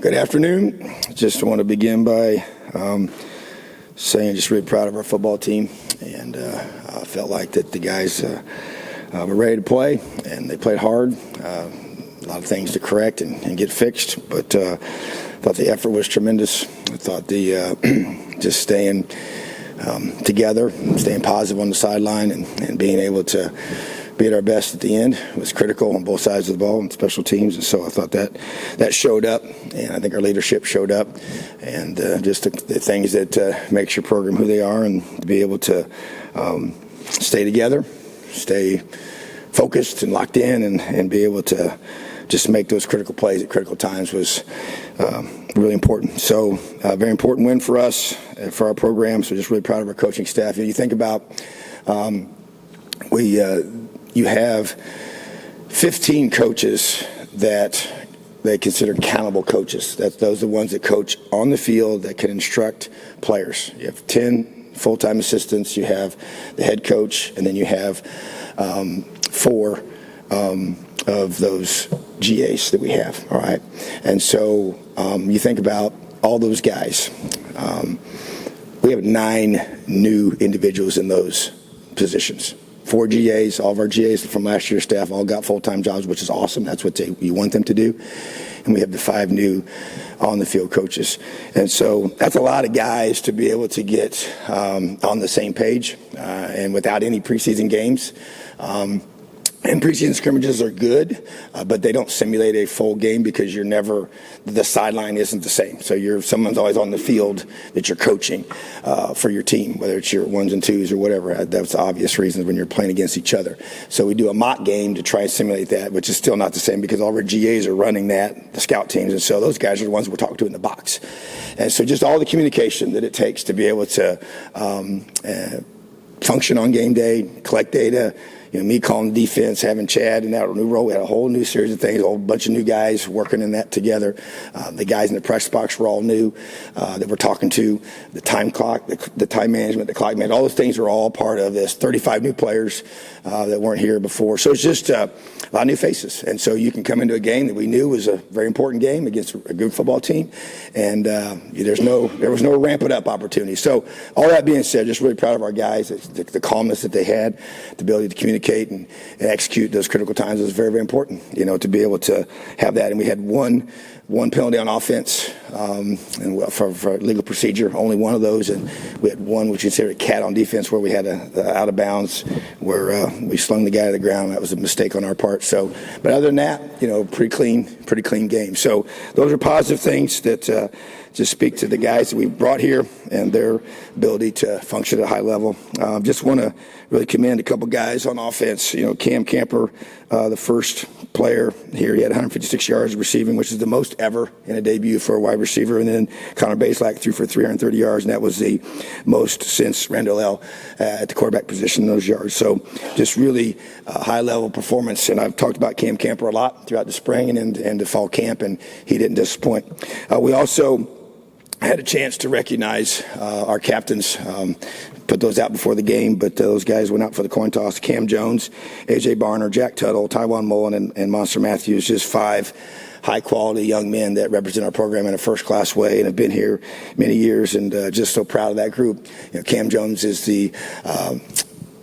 Good afternoon. Just want to begin by saying just really proud of our football team, and I felt like that the guys were ready to play, and they played hard. A lot of things to correct and get fixed, but I thought the effort was tremendous. I thought the just staying together, staying positive on the sideline, and being able to be at our best at the end was critical on both sides of the ball and special teams. And so I thought that showed up, and I think our leadership showed up, and just the things that makes your program who they are, and to be able to stay together, stay focused and locked in, and be able to just make those critical plays at critical times was really important. So a very important win for us, for our program. So just really proud of our coaching staff. You think about you have 15 coaches that they consider accountable coaches. Those are the ones that coach on the field, that can instruct players. You have 10 full-time assistants, you have the head coach, and then you have 4 of those GAs that we have, all right? And so you think about all those guys. We have 9 new individuals in those positions. 4 GAs, all of our GAs from last year's staff all got full-time jobs, which is awesome. That's what you want them to do. And we have the 5 new on-the-field coaches. And so that's a lot of guys to be able to get on the same page and without any preseason games. And preseason scrimmages are good, but they don't simulate a full game because the sideline isn't the same. So someone's always on the field that you're coaching for your team, whether it's your 1s and 2s or whatever. That's the obvious reasons when you're playing against each other. So we do a mock game to try and simulate that, which is still not the same because all of our GAs are running that, the scout teams, and so those guys are the ones we're talking to in the box. And so just all the communication that it takes to be able to function on game day, collect data. Me calling the defense, having Chad in that new role. We had a whole new series of things, a whole bunch of new guys working in that together. The guys in the press box were all new that we're talking to. The time clock, the time management, the clock management, all those things are all part of this. 35 new players that weren't here before. So it's just a lot of new faces. And so you can come into a game that we knew was a very important game against a good football team. And there was no ramp it up opportunity. So all that being said, just really proud of our guys, the calmness that they had, the ability to communicate and execute those critical times was very, very important, to be able to have that. And we had one penalty on offense and for legal procedure, only one of those. And we had one, which you consider a cat on defense, where we had a out of bounds where we slung the guy to the ground. That was a mistake on our part. So, but other than that, pretty clean game. So those are positive things that just speak to the guys that we brought here and their ability to function at a high level. Just want to really commend a couple guys on offense. Cam Camper, the first player here, he had 156 yards receiving, which is the most ever in a debut for a wide receiver. And then Connor Bazelak threw for 330 yards, and that was the most since Randall L. At the quarterback position, those yards. So just really high-level performance. And I've talked about Cam Camper a lot throughout the spring and the fall camp, and he didn't disappoint. We also had a chance to recognize our captains, put those out before the game, but those guys went out for the coin toss. Cam Jones, A.J. Barner, Jack Tuttle, Tywan Mullen, and Monster Matthews, just 5 high-quality young men that represent our program in a first-class way and have been here many years, and just so proud of that group. Cam Jones is the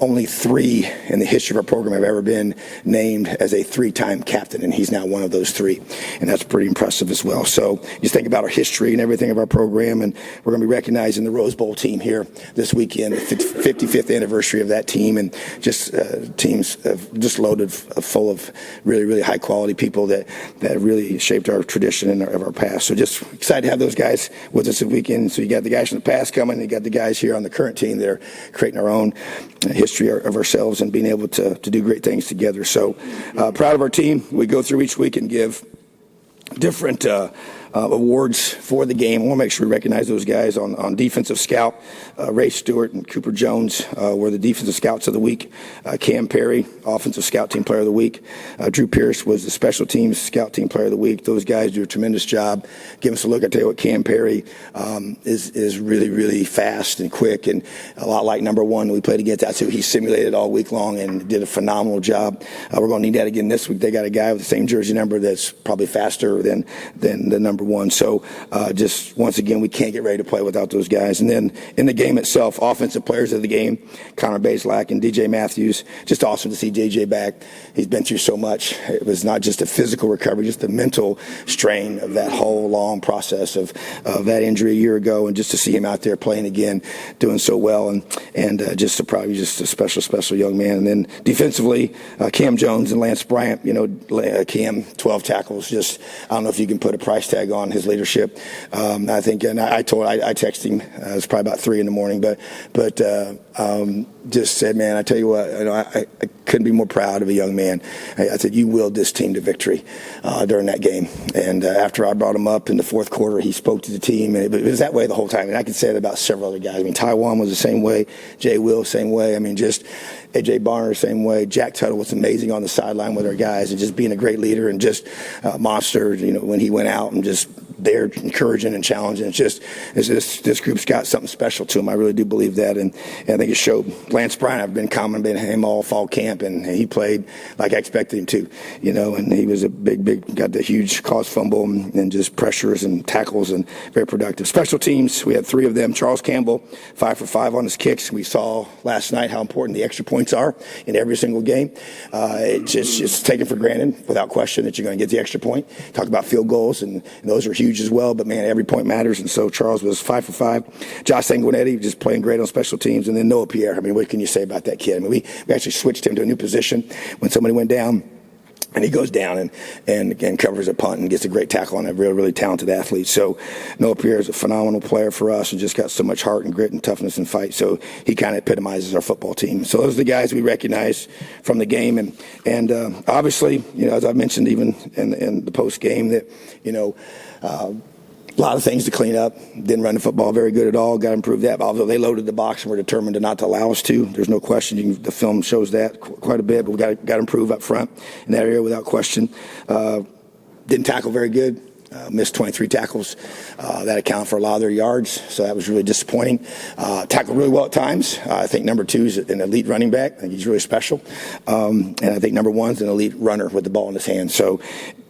only 3 in the history of our program have ever been named as a 3-time captain, and he's now one of those 3, and that's pretty impressive as well. So you think about our history and everything of our program, and we're going to be recognizing the Rose Bowl team here this weekend, the 55th anniversary of that team, and just teams just loaded full of really, really high-quality people that really shaped our tradition and of our past. So just excited to have those guys with us this weekend. So you got the guys from the past coming, and you got the guys here on the current team that are creating our own history of ourselves and being able to do great things together. So proud of our team. We go through each week and give different awards for the game. I want to make sure we recognize those guys on defensive scout. Ray Stewart and Cooper Jones were the defensive scouts of the week. Cam Perry, offensive scout team player of the week. Drew Pierce was the special teams scout team player of the week. Those guys do a tremendous job. Give us a look. I tell you what, Cam Perry is really, really fast and quick, and a lot like number one we played against. That's who he simulated all week long and did a phenomenal job. We're going to need that again this week. They got a guy with the same jersey number that's probably faster than the number 1. So just once again, we can't get ready to play without those guys. And then in the game itself, offensive players of the game, Connor Bazelak and DJ Matthews, just awesome to see JJ back. He's been through so much. It was not just a physical recovery, just the mental strain of that whole long process of that injury a year ago, and just to see him out there playing again, doing so well, and just probably just a special young man. And then defensively, Cam Jones and Lance Bryant, Cam, 12 tackles. Just, I don't know if you can put a price tag on his leadership. I think, and I texted him, it was probably about 3 a.m, but just said, man, I tell you what, I couldn't be more proud of a young man. I said, you willed this team to victory during that game. And after I brought him up in the fourth quarter, he spoke to the team, and it was that way the whole time. And I could say it about several other guys. I mean, Taiwan was the same way. Jay Will, same way. I mean, just AJ Barner, same way. Jack Tuttle was amazing on the sideline with our guys, and just being a great leader, and just monster, when he went out, and just there encouraging and challenging. It's just this group's got something special to him. I really do believe that, and I think it showed. Lance Bryant, I've been complimenting him all fall camp, and he played like I expected him to, and he was a big, got the huge cause fumble and just pressures and tackles, and very productive. Special teams, we had 3 of them. Charles Campbell, 5 for 5 on his kicks. We saw last night how important the extra points are in every single game. It's taken for granted, without question, that you're going to get the extra point. Talk about field goals, and those are huge as well, but man, every point matters, and so Charles was 5 for 5. Josh Sanguinetti just playing great on special teams, and then Noah Pierre. I mean, what can you say about that kid? I mean, we actually switched him to a new position when somebody went down, and he goes down and covers a punt and gets a great tackle on a really talented athlete. So Noah Pierre is a phenomenal player for us, and just got so much heart and grit and toughness and fight. So he kind of epitomizes our football team. So those are the guys we recognize from the game, and obviously, as I mentioned even in the post game, that a lot of things to clean up. Didn't run the football very good at all. Got to improve that. Although they loaded the box and were determined not to allow us to. There's no question. The film shows that quite a bit. But we got to improve up front in that area without question. Didn't tackle very good. Missed 23 tackles. That accounted for a lot of their yards. So that was really disappointing. Tackled really well at times. I think number 2 is an elite running back. I think he's really special. And I think number 1 is an elite runner with the ball in his hand.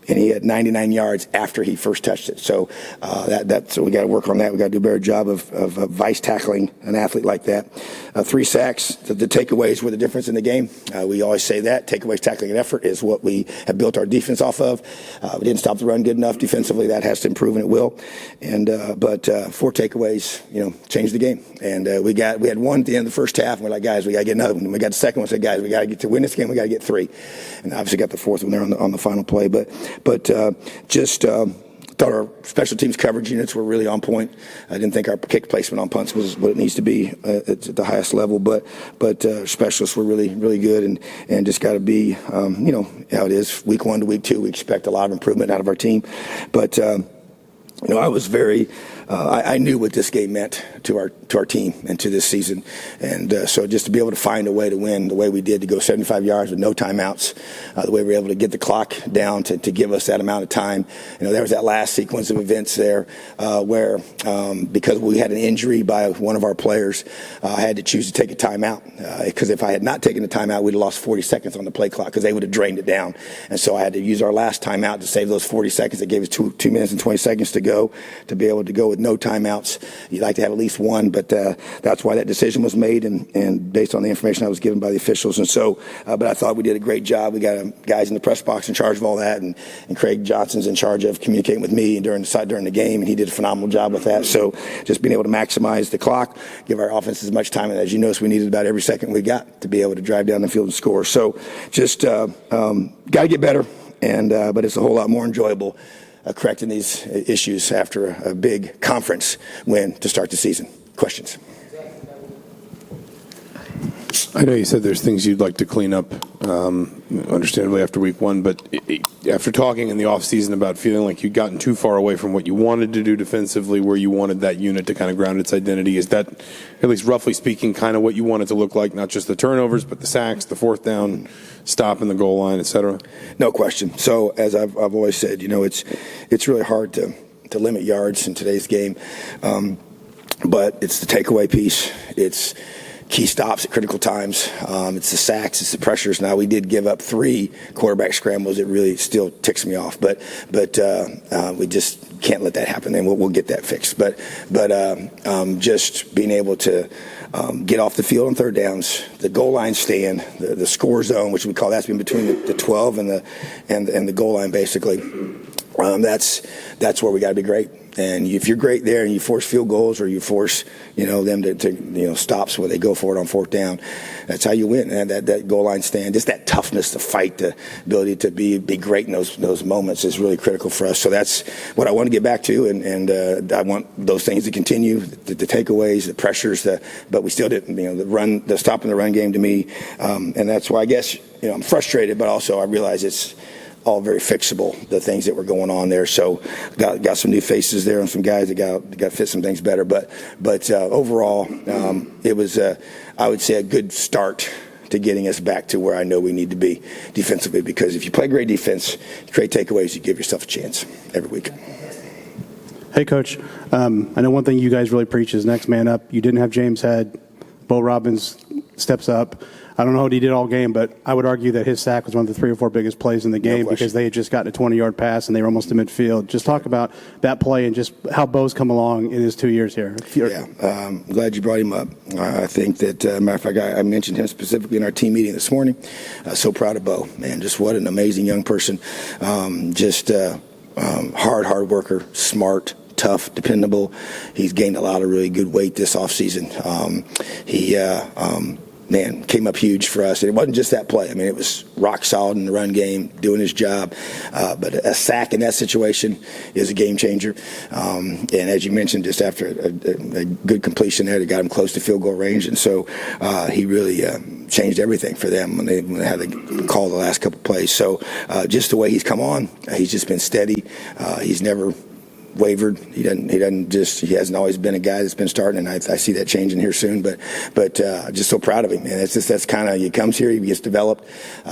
And he had 99 yards after he first touched it. So so we got to work on that. We got to do a better job of vice tackling an athlete like that. 3 sacks. The takeaways were the difference in the game. We always say that takeaways, tackling, and effort is what we have built our defense off of. We didn't stop the run good enough defensively. That has to improve, and it will. And but 4 takeaways, changed the game. And we had 1 at the end of the first half, and we're like, guys, we got to get another one. And we got the second one. Said, guys, we got to get to win this game. We got to get 3. And obviously got the 4th one there on the final play, but thought our special teams coverage units were really on point. I didn't think our kick placement on punts was what it needs to be at the highest level, but specialists were really good, and just got to be, how it is week 1 to week 2. We expect a lot of improvement out of our team, but I was very. I knew what this game meant to our team and to this season, and so just to be able to find a way to win the way we did, to go 75 yards with no timeouts, the way we were able to get the clock down to give us that amount of time. There was that last sequence of events there where because we had an injury by one of our players, I had to choose to take a timeout because if I had not taken the timeout, we'd have lost 40 seconds on the play clock because they would have drained it down, and so I had to use our last timeout to save those 40 seconds. It gave us 2 minutes and 20 seconds to go, to be able to go with no timeouts. You'd like to have at least 1, but that's why that decision was made, and based on the information I was given by the officials. And so, but I thought we did a great job. We got guys in the press box in charge of all that, and Craig Johnson's in charge of communicating with me during the game, and he did a phenomenal job with that. So just being able to maximize the clock, give our offense as much time, and as you notice, we needed about every second we got to be able to drive down the field and score. So just got to get better, and but it's a whole lot more enjoyable correcting these issues after a big conference win to start the season. Questions? I know you said there's things you'd like to clean up, understandably, after week 1, but after talking in the offseason about feeling like you'd gotten too far away from what you wanted to do defensively, where you wanted that unit to kind of ground its identity, is that, at least roughly speaking, kind of what you want it to look like, not just the turnovers, but the sacks, the 4th down, stop in the goal line, et cetera? No question. So, as I've always said, it's really hard to limit yards in today's game, but it's the takeaway piece. It's key stops at critical times. It's the sacks, it's the pressures. Now, we did give up 3 quarterback scrambles. It really still ticks me off, but we just can't let that happen, and we'll get that fixed. But just being able to get off the field on third downs, the goal line stand, the score zone, which we call that's been between the 12 and the goal line, basically. That's where we got to be great. And if you're great there and you force field goals or you force, them to stops where they go for it on fourth down, that's how you win. And that goal line stand, just that toughness to fight, the ability to be great in those moments is really critical for us. So that's what I want to get back to, and I want those things to continue, the takeaways, the pressures, but we still didn't, the stop in the run game to me, and that's why I guess, I'm frustrated, but also I realize it's all very fixable, the things that were going on there. So got some new faces there and some guys that got to fit some things better. But overall, it was, I would say, a good start to getting us back to where I know we need to be defensively, because if you play great defense, great takeaways, you give yourself a chance every week. Hey, Coach. I know one thing you guys really preach is next man up. You didn't have James Head. Bo Robbins steps up. I don't know what he did all game, but I would argue that his sack was one of the 3 or 4 biggest plays in the game, because they had just gotten a 20-yard pass and they were almost to midfield. Just talk about that play and just how Bo's come along in his 2 years here. Yeah, glad you brought him up. I think that, matter of fact, I mentioned him specifically in our team meeting this morning. So proud of Bo, man. Just what an amazing young person. Hard worker, smart, tough, dependable. He's gained a lot of really good weight this offseason. Came up huge for us. And it wasn't just that play. I mean, it was rock solid in the run game, doing his job. But a sack in that situation is a game changer. And as you mentioned, just after a good completion there, that got him close to field goal range. And so he really changed everything for them when they had to call the last couple plays. So just the way he's come on, he's just been steady. He's never wavered. He hasn't always been a guy that's been starting, and I see that changing here soon. But just so proud of him, man. That's kind of, he comes here, he gets developed.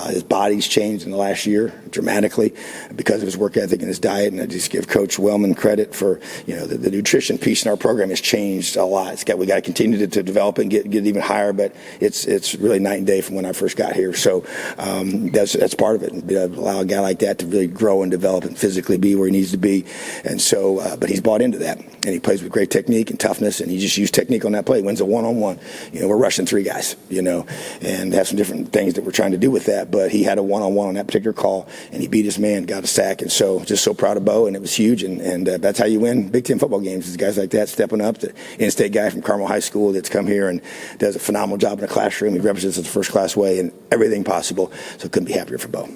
His body's changed in the last year dramatically because of his work ethic and his diet. And I just give Coach Wellman credit for the nutrition piece in our program has changed a lot. We got to continue to develop it and get it even higher. But it's really night and day from when I first got here. So that's part of it. Allow a guy like that to really grow and develop and physically be where he needs to be. And so. But he's bought into that, and he plays with great technique and toughness, and he just used technique on that play. Wins a one-on-one. We're rushing 3 guys, and have some different things that we're trying to do with that. But he had a one-on-one on that particular call, and he beat his man, got a sack, and so just so proud of Bo, and it was huge. And that's how you win Big Ten football games, is guys like that stepping up. The in-state guy from Carmel High School that's come here and does a phenomenal job in the classroom. He represents us the first-class way and everything possible. So couldn't be happier for Bo.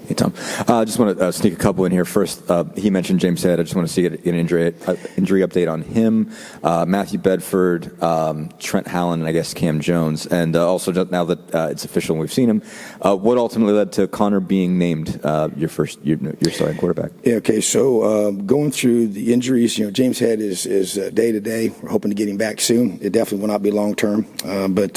Hey, Tom. I just want to sneak a couple in here. First, he mentioned James Head. I just want to see an injury update on him, Matthew Bedford, Trent Hallen, and I guess Cam Jones. And also, now that it's official and we've seen him, what ultimately led to Connor being named your starting quarterback? Yeah, okay, so going through the injuries, James Head is day-to-day. We're hoping to get him back soon. It definitely will not be long-term, but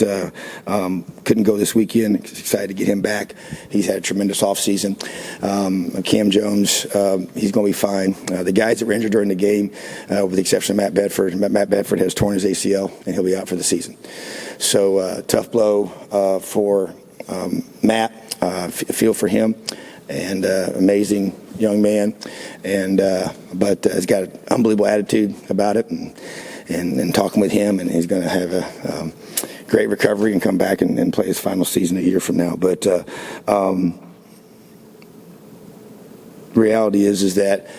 couldn't go this weekend. Excited to get him back. He's had a tremendous offseason. Cam Jones, he's going to be fine. The guys that were injured during the game, with the exception of Matt Bedford has torn his ACL, and he'll be out for the season. So tough blow for Matt. Feel for him, and amazing young man, but has got an unbelievable attitude about it, and talking with him, and he's going to have a great recovery and come back and play his final season a year from now. But reality is that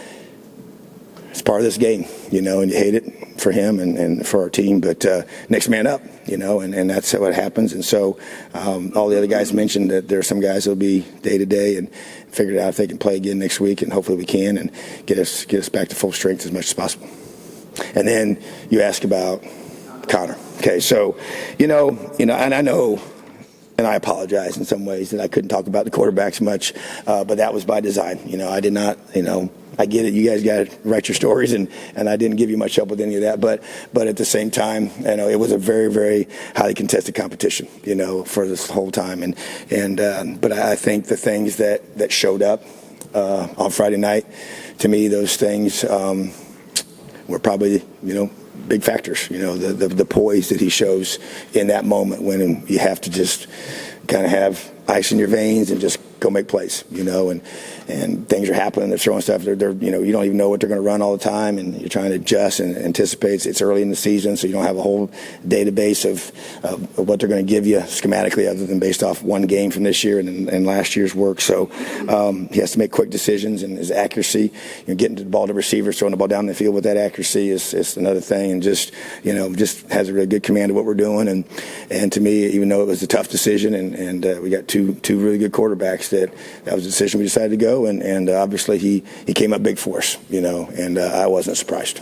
it's part of this game, and you hate it for him and for our team, but next man up, and that's what happens. And so all the other guys mentioned that there are some guys that will be day-to-day and figure out if they can play again next week, and hopefully we can, and get us back to full strength as much as possible. And then you ask about Connor. Okay, so, and I know, and I apologize in some ways that I couldn't talk about the quarterbacks much, but that was by design. I did not, I get it. You guys got to write your stories, and I didn't give you much help with any of that. But at the same time, it was a very, very highly contested competition, for this whole time. But I think the things that showed up on Friday night, to me, those things were probably, big factors. The poise that he shows in that moment when you have to just kind of have ice in your veins and just go make plays, and things are happening. They're throwing stuff. You don't even know what they're going to run all the time, and you're trying to adjust and anticipate. It's early in the season, so you don't have a whole database of what they're going to give you schematically, other than based off one game from this year and last year's work. So he has to make quick decisions, and his accuracy, getting the ball to receivers, throwing the ball down the field with that accuracy is another thing, and just has a really good command of what we're doing. And to me, even though it was a tough decision, and we got two really good quarterbacks, that was a decision we decided to go, and obviously he came up big for us, and I wasn't surprised.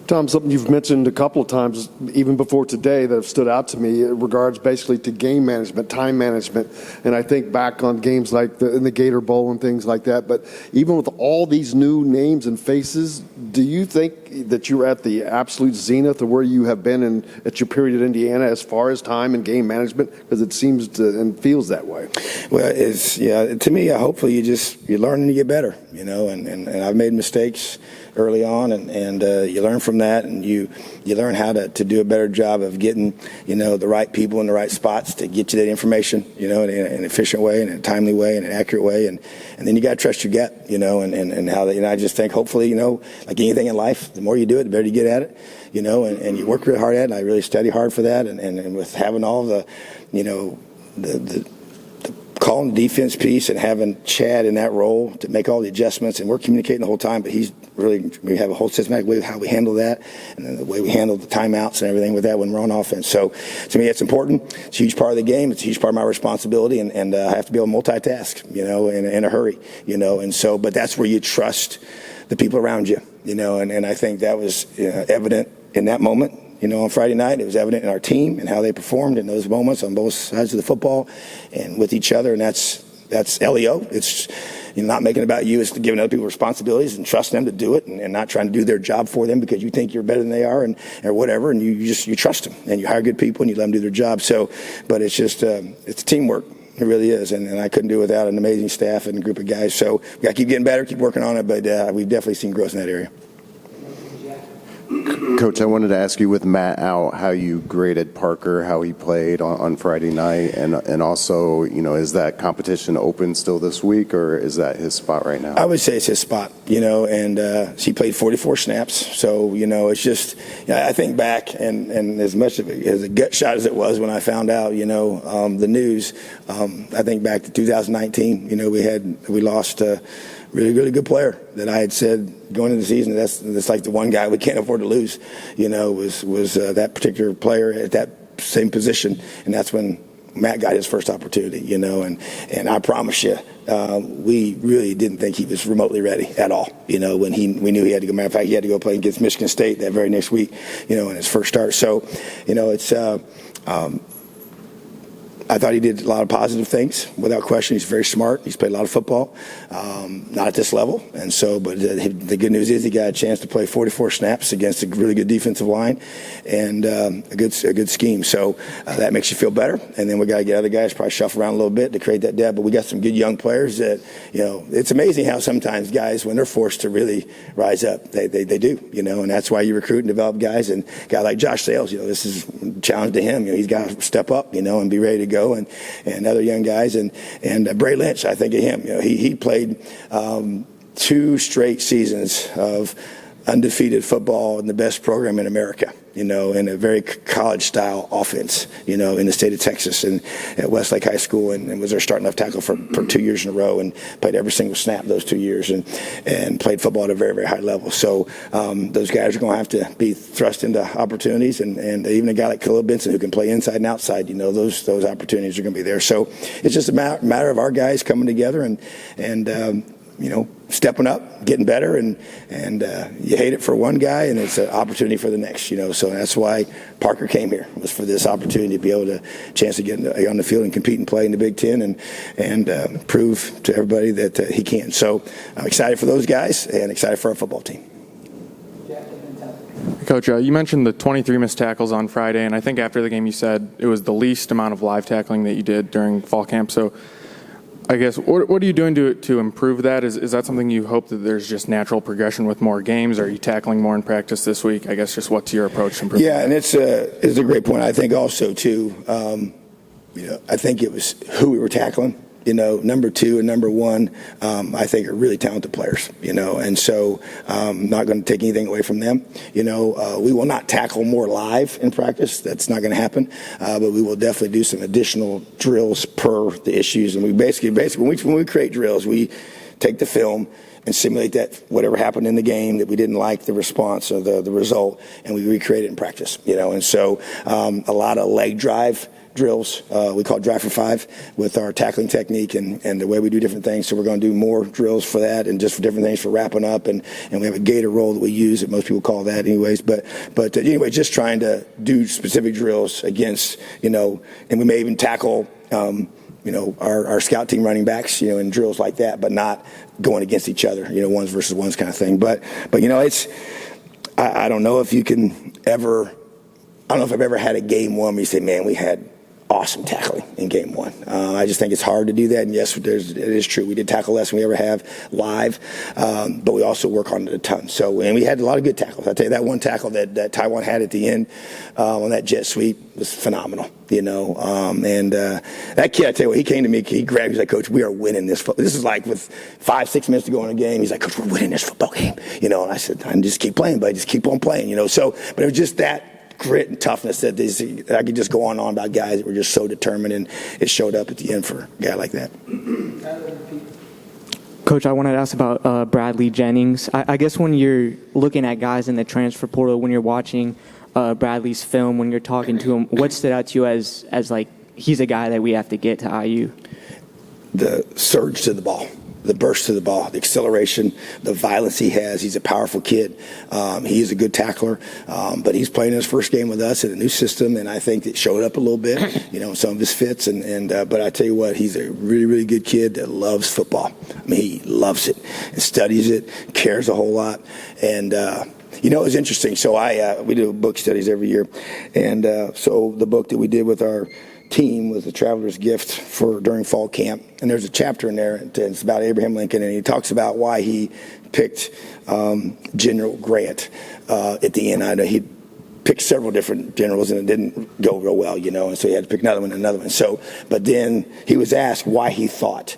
Tom, something you've mentioned a couple of times, even before today, that have stood out to me in regards basically to game management, time management. And I think back on games like in the Gator Bowl and things like that. But even with all these new names and faces, do you think that you're at the absolute zenith of where you have been at your period at Indiana as far as time and game management? Because it seems to and feels that way. Well, to me, hopefully you learn and you get better, and I've made mistakes early on, and you learn from that, and you learn how to do a better job of getting the right people in the right spots to get you that information in an efficient way, and a timely way, and an accurate way, and then you got to trust your gut, and how I just think hopefully like anything in life, the more you do it, the better you get at it, and you work really hard at it. And I really study hard for that, and with having all the calling the defense piece and having Chad in that role to make all the adjustments, and we're communicating the whole time, but we have a whole systematic way of how we handle that, and then the way we handle the timeouts and everything with that when we're on offense. So to me, it's important. It's a huge part of the game. It's a huge part of my responsibility, and I have to be able to multitask, in a hurry, and so, but that's where you trust the people around you, and I think that was evident in that moment. On Friday night, it was evident in our team and how they performed in those moments on both sides of the football and with each other. And that's LEO. It's not making it about you. It's giving other people responsibilities and trust them to do it, and not trying to do their job for them because you think you're better than they are or whatever. And you trust them, and you hire good people and you let them do their job. So, but it's just it's teamwork. It really is, and I couldn't do it without an amazing staff and a group of guys. So we got to keep getting better, keep working on it. But we've definitely seen growth in that area. Coach, I wanted to ask you, with Matt out, how you graded Parker, how he played on Friday night, and also, is that competition open still this week, or is that his spot right now? I would say it's his spot, and he played 44 snaps. So, it's just, I think back, and as much of it as a gut shot as it was when I found out, the news, I think back to 2019, we lost really, really good player that I had said going into the season, that's like the one guy we can't afford to lose, was that particular player at that same position. And that's when Matt got his first opportunity, and I promise you, we really didn't think he was remotely ready at all, when we knew he had to go. Matter of fact, he had to go play against Michigan State that very next week, in his first start. So, it's, I thought he did a lot of positive things, without question. He's very smart. He's played a lot of football, not at this level. And so, but the good news is he got a chance to play 44 snaps against a really good defensive line and a good scheme. So that makes you feel better. And then we got to get other guys probably shuffle around a little bit to create that depth. But we got some good young players that, it's amazing how sometimes guys, when they're forced to really rise up, they do, and that's why you recruit and develop guys. And a guy like Josh Sales, this is a challenge to him. He's got to step up, and be ready to go. And other young guys, and Bray Lynch, I think of him. He played 2 straight seasons of undefeated football in the best program in America, in a very college-style offense, in the state of Texas and at Westlake High School, and was their starting left tackle for 2 years in a row, and played every single snap those 2 years, and played football at a very, very high level. So those guys are going to have to be thrust into opportunities, and even a guy like Khalil Benson who can play inside and outside, those opportunities are going to be there. So it's just a matter of our guys coming together and stepping up, getting better, and you hate it for one guy, and it's an opportunity for the next. So that's why Parker came here, was for this opportunity to be able to chance to get on the field and compete and play in the Big Ten and prove to everybody that he can. So I'm excited for those guys and excited for our football team. Coach, you mentioned the 23 missed tackles on Friday, and I think after the game you said it was the least amount of live tackling that you did during fall camp. So I guess, what are you doing to improve that? Is that something you hope that there's just natural progression with more games? Are you tackling more in practice this week? I guess just what's your approach to improving? Yeah, and it's a great point. I think also, too, I think it was who we were tackling. Number 2 and number 1, I think are really talented players, and so not going to take anything away from them. We will not tackle more live in practice. That's not going to happen, but we will definitely do some additional drills per the issues. And we basically when we create drills, we take the film and simulate that whatever happened in the game that we didn't like the response or the result, and we recreate it in practice. And so a lot of leg drive drills, we call it drive for 5 with our tackling technique and the way we do different things. So we're going to do more drills for that and just for different things for wrapping up. And we have a gator roll that we use that most people call that anyways. But anyway, just trying to do specific drills against, and we may even tackle, our scout team running backs, in drills like that, but not going against each other, ones versus ones kind of thing. But it's, I don't know if you can ever, I don't know if I've ever had a game one where you say, man, we had awesome tackling in game 1. I just think it's hard to do that. And yes, it is true. We did tackle less than we ever have live, but we also work on it a ton. So, and we had a lot of good tackles. I'll tell you that one tackle that Taiwan had at the end on that jet sweep was phenomenal, and that kid, I tell you what, he came to me, he grabbed me, he's like, Coach, we are winning this. This is like with 5-6 minutes to go in the game. He's like, Coach, we're winning this football game, and I said, I just keep playing, buddy, just keep on playing, so, but it was just that grit and toughness that I could just go on and on about guys that were just so determined, and it showed up at the end for a guy like that. Coach, I wanted to ask about Bradley Jennings. I guess when you're looking at guys in the transfer portal, when you're watching Bradley's film, when you're talking to him, what stood out to you as like he's a guy that we have to get to IU? The surge to the ball. The burst to the ball, the acceleration, the violence he has. He's a powerful kid. He is a good tackler, but he's playing his first game with us in a new system, and I think it showed up a little bit, some of his fits. But I tell you what, he's a really, really good kid that loves football. I mean, he loves it and studies it, cares a whole lot, and. It was interesting. So we do book studies every year, and so the book that we did with our team was the Traveler's Gift during fall camp, and there's a chapter in there, and it's about Abraham Lincoln, and he talks about why he picked General Grant at the end. I know he picked several different generals, and it didn't go real well, and so he had to pick another one. So, but then he was asked why he thought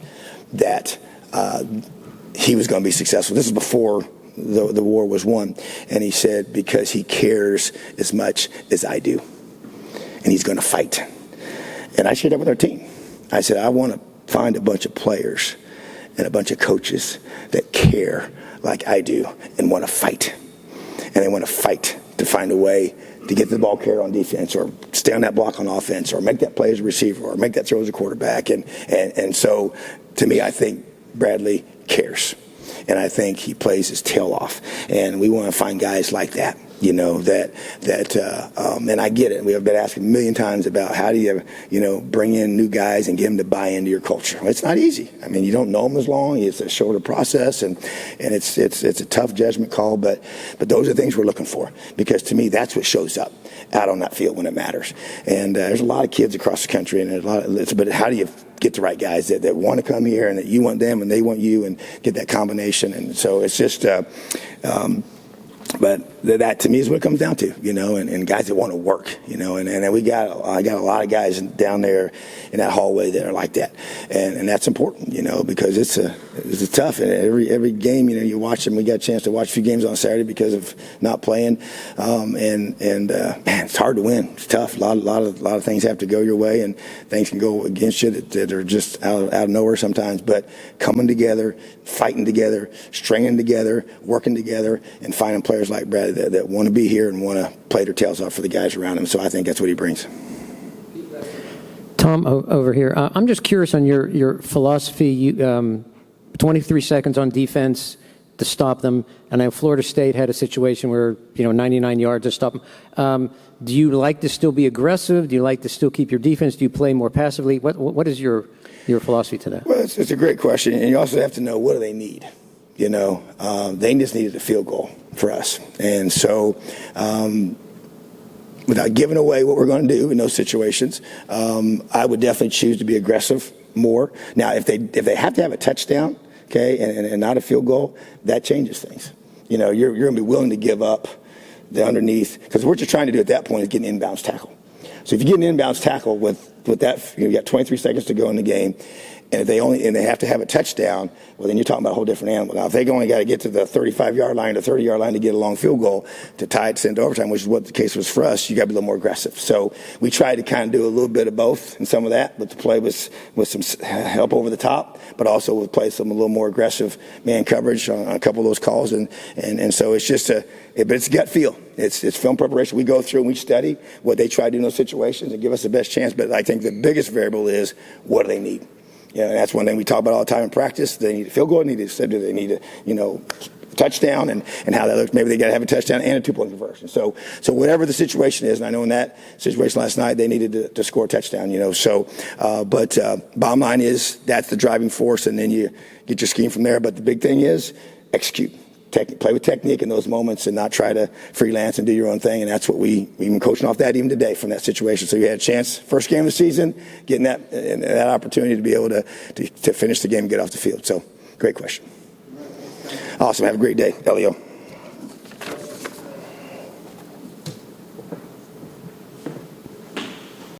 that he was going to be successful. This is before the war was won, and he said, because he cares as much as I do, and he's going to fight. And I shared that with our team. I said, I want to find a bunch of players and a bunch of coaches that care like I do and want to fight. And they want to fight to find a way to get the ball carried on defense, or stay on that block on offense, or make that play as a receiver, or make that throw as a quarterback. And so, to me, I think Bradley cares. And I think he plays his tail off. And we want to find guys like that. And I get it. We have been asking a million times about how do you, bring in new guys and get them to buy into your culture. Well, it's not easy. I mean, you don't know them as long. It's a shorter process, and it's a tough judgment call. But those are things we're looking for, because to me, that's what shows up out on that field when it matters. And there's a lot of kids across the country, and but how do you get the right guys that want to come here, and that you want them and they want you, and get that combination? And so it's just. But that to me is what it comes down to, and guys that want to work, and I got a lot of guys down there in that hallway that are like that, and that's important, because it's tough. And every game, you watch them. We got a chance to watch a few games on Saturday because of not playing, man, it's hard to win. It's tough. A lot of things have to go your way, and things can go against you that are just out of nowhere sometimes. But coming together, fighting together, stringing together, working together, and finding players like Brad that want to be here and want to play their tails off for the guys around him. So I think that's what he brings. Tom, over here. I'm just curious on your philosophy. 23 seconds on defense to stop them. And I know Florida State had a situation where, 99 yards to stop them. Do you like to still be aggressive? Do you like to still keep your defense? Do you play more passively? What is your philosophy to that? Well, it's a great question. And you also have to know, what do they need? They just needed a field goal for us. And so, without giving away what we're going to do in those situations, I would definitely choose to be aggressive more. Now, if they have to have a touchdown, okay, and not a field goal, that changes things. You know, you're going to be willing to give up the underneath, because what you're trying to do at that point is get an inbounds tackle. So if you get an inbounds tackle with that, you got 23 seconds to go in the game, and if they have to have a touchdown, well, then you're talking about a whole different animal. Now, if they only got to get to the 35-yard line, the 30-yard line to get a long field goal to tie it, send it to overtime, which is what the case was for us, you got to be a little more aggressive. So we tried to kind of do a little bit of both and some of that, but the play was with some help over the top, but also with play some a little more aggressive man coverage on a couple of those calls, and so it's just but it's gut feel. It's film preparation. We go through and we study what they try to do in those situations and give us the best chance. But I think the biggest variable is what do they need. Yeah, and that's one thing we talk about all the time in practice. They need a field goal. They need a touchdown, and how that looks. Maybe they got to have a touchdown and a 2-point conversion. So whatever the situation is, and I know in that situation last night they needed to score a touchdown. But bottom line is that's the driving force, and then you get your scheme from there. But the big thing is execute. Play with technique in those moments and not try to freelance and do your own thing. And that's what we've been coaching off that even today from that situation. So you had a chance, first game of the season, getting that opportunity to be able to finish the game and get off the field. So great question. Awesome. Have a great day, Elio.